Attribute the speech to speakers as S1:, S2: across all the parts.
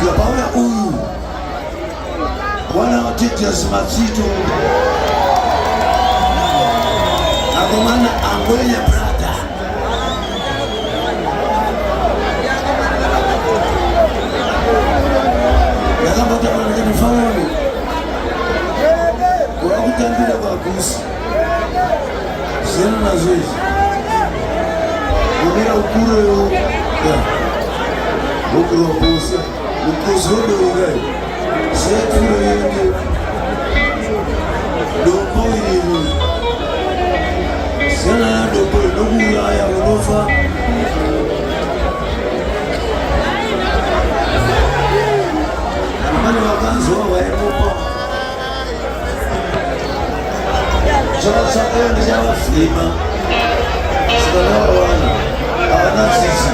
S1: Yabawe huyu wana Titus Mazito agomana Angwenya brother yakamba tamana kanifaulu kwa kutambira kwa kusi sena na zoezi umira ukuro yo ukuro kusi ukuzodo ugai seturo yenge dopo yini sena ya dopo nogula ya unofa amani wakanzo wa emopa sasa ndio jawa flima sio wana hawana sisi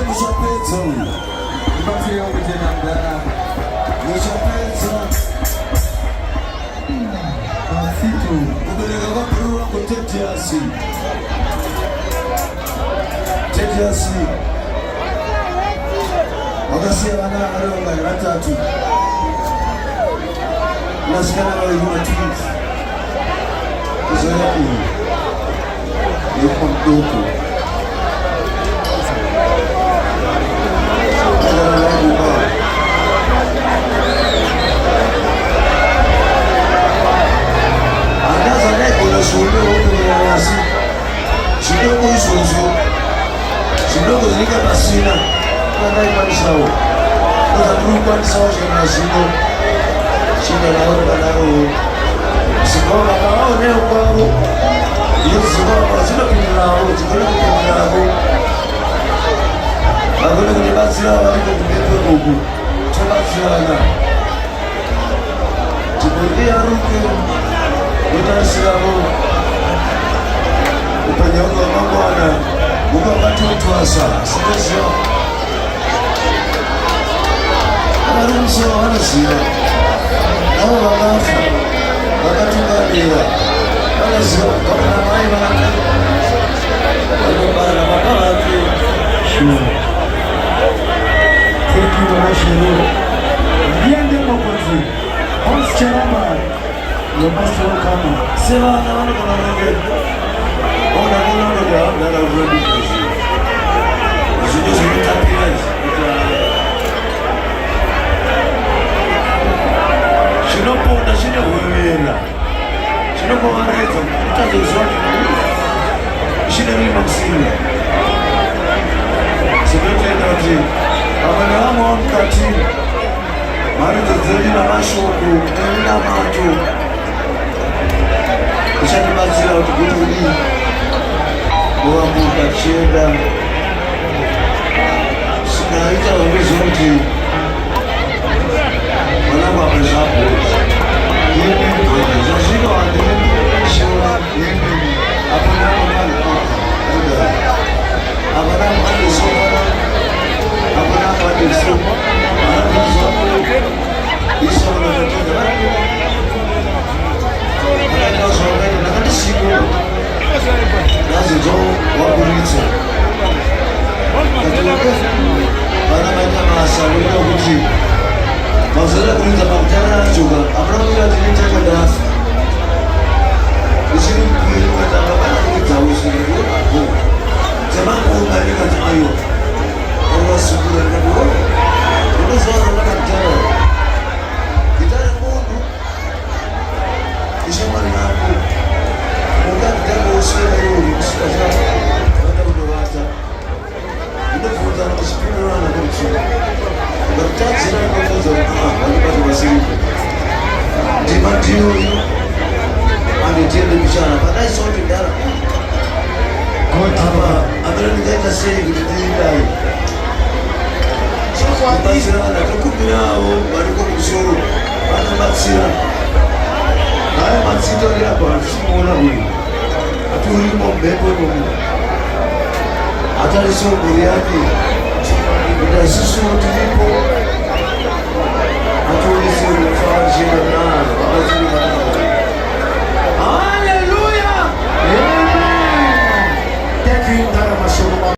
S1: mushapedza
S2: Ipatie umejenda
S1: mushapedza
S2: Situ
S1: kubereka kwabrura kuTediasi wakasiya vana vari vangani vatatu nasikana vairi matwins kuzouya uyu yekuma mudoko handazi andaigona zvionehookumerana asi zvidoko izvozvo zvidoko zvinenge pasina andaikwanisawo ozandiri kukwanisawo zvaina zvino chindanaro kanarowo zimbabwe vakavaonewo kwavo yezimbabwe dzinopindirawo dzigone kupindirako vagone kutibatsira variko kumepekuku tobatsirana tibodi yaruke yotarisiravo upenyu hwangu hwamangwana mukakatotwasa sinoziva vari musoro vanoziva navo vakafa vakatungamira vanoziva kugamana mai vake vanobara baba vake
S2: tekiwarashiro ndiende mokozi onsicherama yomasirokama
S1: sevana vanogona kunge ona kunonoda ndaraurabikazi zvinhu zvinotapira zvinoponda zvine hwevera zvinokovaredza kutazoziva zvine rimakusina zvinotoenda kuti vamwe nevamwewo mukati mharidzo dzedu namashoko eni namato zvichatibatsira kuti gutudi kuvambuka chienda zvikaita zvekuti vanangu vamezvapo zvazvino handishiwa apanaaandesopana apanaaandeso aaizapo isaaaaaaa nakandisiko nazodzo wakuritsa vana vaita masa voita kuti mazora kuridza makutana achoka apana kuita tinechakadasa ichiri kuiruatanga vana kuridzawo zvinhu dzemangounganika dzayo avasukura ndikati unoziva ronaka gitara gitara munhu ishamwari yako ungagitaraosverairi kusvika chavo vada kundovata inobvunzana kuchipindurana kuti ukatadzira inobvunza vandibatavasiripo ndima ndiyoyo anditiende kushana padaisoti ndara apa amene ndingaita sei kuti tiindai kubatsirana tokumbirawo variko kumusoro vanobatsira naye matsitori apa atimuona uyu atiurimo mbepo imomo atariso mberi yake kuti isusuwo tiripo